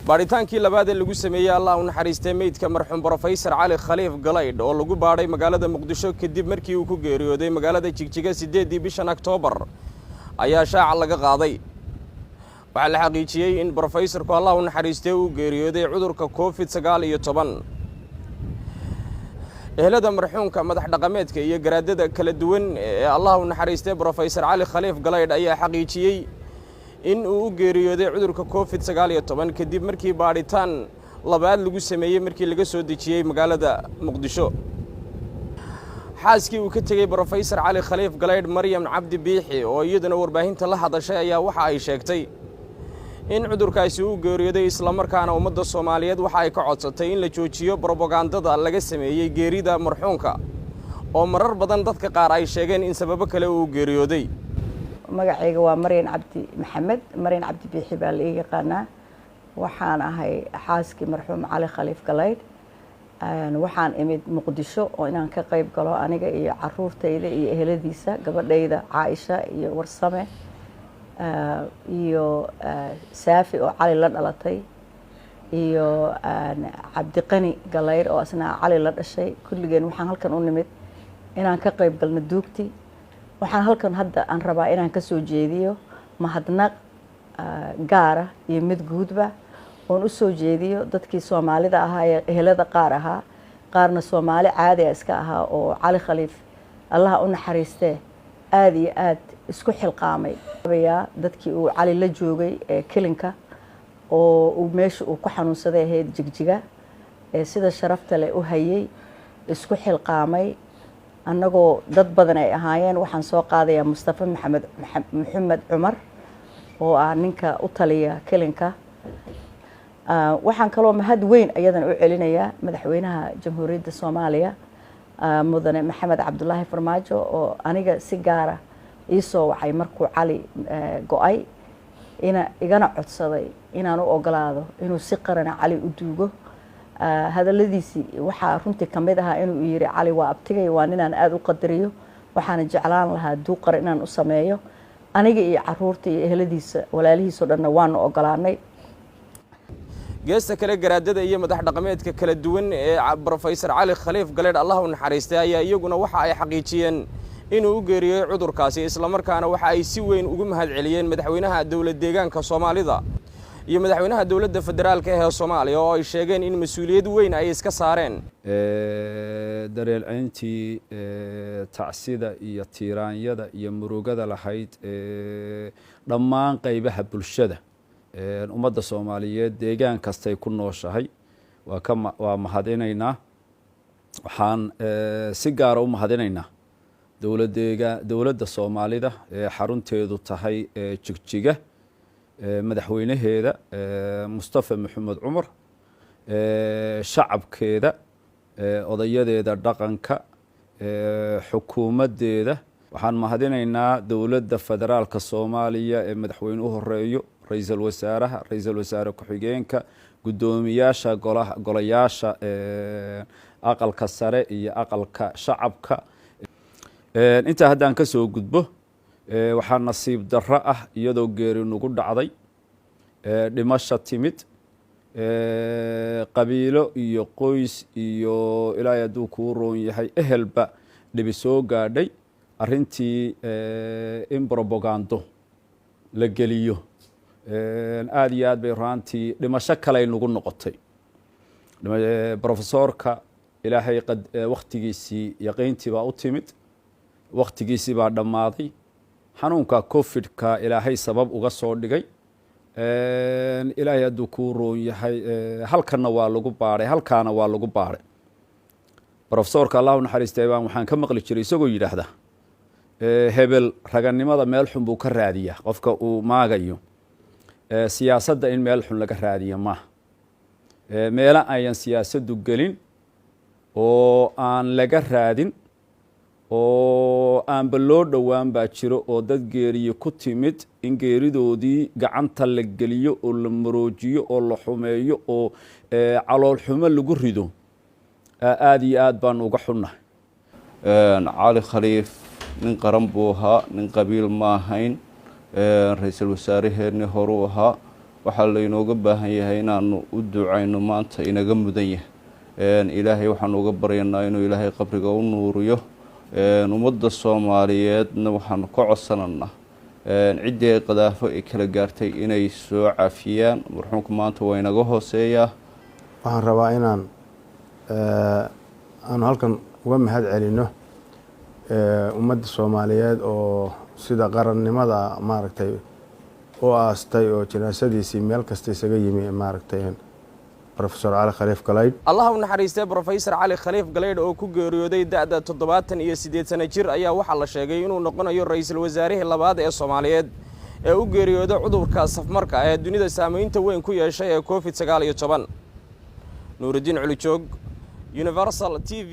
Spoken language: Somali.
baadhitaankii labaad ee lagu sameeyey Allah u naxariistay meydka marxuum Professor Cali Khaliif Galaydh oo lagu baadhay magaalada Muqdisho kadib markii uu ku geeriyooday magaalada Jigjiga 8 bishan Oktoobar ayaa shaaca laga qaaday. waxaa la xaqiijiyay in Professorku Allah u naxariistay uu geeriyooday cudurka COVID-19. ehelada marxuumka madax dhaqameedka iyo garaadada kala duwan ee Allah u naxariistay Professor Cali Khaliif Galaydh ayaa xaqiijiyay in uu geeriyooday cudurka COVID-19 kadib markii baadhitaan labaad lagu sameeyay markii laga soo dejiyay magaalada Muqdisho. xaaskii uu ka tagay Professor Cali Khaliif Galaydh Maryam Cabdi Biixi oo iyaduna warbaahinta la hadashay ayaa waxa ay sheegtay in cudurkaasi uu geeriyooday isla markaana ummadda Soomaaliyeed waxa ay ka codsatay in la joojiyo propagandada laga sameeyay geerida marxuumka oo marar badan dadka qaar ay sheegeen in sababo kale uu geeriyooday. magacayga waa Maryan Cabdi Maxamed Maryan Cabdi Biixi baa la yaqaanaa. waxaan ahay xaaskii marxuum Cali Khaliif Galaydh. waxaan imid Muqdisho oo inaan ka qayb galo aniga iyo caruurtayda iyo eheladiisa gabadhayda Caaisha iyo Warsame iyo Saafi oo Cali la dhalatay iyo Cabdiqani Galaydh oo asna Cali la dhashay. kulligeen waxaan halkan u nimid inaan ka qayb galno duugti. waxaan halkan hadda aan rabaa inaan ka soo jeediyo mahadnaq gaara iyo mid guudba oon u soo jeediyo dadkii Soomaalida ahaa ee ehelada qaar ahaa qaarna Soomaali caadi iska ahaa oo Cali Khaliif Allah u naxariistay aad iyo aad isku xilqaamay dadkii uu Cali la joogay ee kilinka oo uu meesha uu ku xanuunsaday ahayd Jigjiga ee sida sharafta leh u hayay isku xilqaamay. annagoo dad badan ay ahaayeen waxaan soo qaadayaa Mustafa Maxamed Cumar oo ah ninka u taliya kilinka. waxaan kaloo mahad weyn ayadan u celinayaa madaxweynaha Jamhuuriyadda Soomaaliya mudane Maxamed Cabdullaahi Farmaajo oo aniga si gaara ii soo wacay markuu Cali go'ay igana codsaday inaan u ogolaado inuu si qaran Cali u duugo. hadaladiisii waxaa runtii kamid ahaa inuu yiri Cali waa abtigay waa ninaan aad u qadariyo waxaan jeclaan lahaa duuqar inaan u sameeyo aniga iyo caruurta iyo eheladiisa walaalihiisa dhanna waan ogolaanay. geesta kale garaadada iyo madax dhaqameedka kala duwan ee Professor Cali Khaliif Galaydh Allah u naxariistay ayaa iyaguna waxa ay xaqiijiyeen inuu u geeriyooday cudurkaasi isla markaana waxa ay si weyn ugu mahad celiyeen madaxweynaha dawladda deegaanka Soomaalida iyo madaxweynaha dawladda federaalka ee Soomaaliya oo ay sheegeen in mas'uuliyad weyn ay iska saareen dareelcayntii tacsida iyo tiiraanyada iyo murugada lahayd dhammaan qaybaha bulshada ummadda Soomaaliyeed deegaan kastay ku nooshahay waa mahadinaynaa. waxaan si gaar ah u mahadinaynaa dawladda Soomaalida ee xarunteedu tahay Jigjiga madaxweynaheeda Mustafa Maxamed Cumar shacabkeeda odayadeeda dhaqanka xukuumadeeda. waxaan mahadinaynaa dawladda federaalka Soomaaliya ee madaxweynuhu horeeyo ra'iisul wasaaraha ra'iisul wasaare ku-xigeenka gudoomiyaasha golayaasha aqalka sare iyo aqalka shacabka. inta haddaan ka soo gudbo waxaa nasiib darro ah iyadoo geeri nagu dhacday dhimasho timid qabiilo iyo qoys iyo ilaahay hadduu kuu roon yahay ehelba dhibi soo gaadhay arrintii in propagando la geliyo aad iyo aad bay raantii dhimasho kale nagu noqotay. professorka ilaahay waqtigiisii yaqiintii baa u timid waqtigiisii baa dhammaaday xanuunka COVID-ka ilaahay sabab uga soo dhigay. ilaahay hadduu kuu roon yahay halkana waa lagu baadhay halkaana waa lagu baadhay. professorka Allah u naxariistay baan waxaan ka maqli jiray isagoo yidhaahda hebel raganimada meel xun buu ka raadiyaa qofka uu maagayo siyaasadda in meel xun laga raadiyo maaha. meela ayan siyaasaddu gelin oo aan laga raadin oo aanba loo dhowaan baa jiro oo dad geeriye ku timid in geeridoodii gacanta la geliyo oo la maroojiyo oo la xumeeyo oo calool xumo lagu rido aad iyo aad baan uga xunnahay. Cali Khaliif nin qaran buu ahaa nin qabiil ma ahayn ra'iisul wasaaraheennii horuu ahaa waxaa laynooga baahan yahay inaanu u ducayno maanta inaga mudan yahay ilaahay waxaanu uga baryanaa inuu ilaahay qabriga u nuuriyo ummadda soomaaliyeedna waxaanu ka codsananaa ciddii ay qadaafo ay kala gaartay inay soo cafiyaan marxuumka maanta waa inaga hooseeyaa waxaan rabaa inaan aanu halkan uga mahad celino ummadda soomaaliyeed oo sida qarannimada maaragtay u aastay oo janaasadiisii meel kasta isaga yimi maaragtay professor cali khaliif galaydh allah u naxariistay professor cali khaliif galaydh oo ku geeriyooday da'da 78 sano jir ayaa waxaa la sheegay inuu noqonayo ra'iisul wasaarihii labaad ee Soomaaliyeed ee u geeriyooday cudurka safmarka ee dunida saameynta weyn ku yeeshay ee COVID-19 Nuuridiin Culijoog Universal TV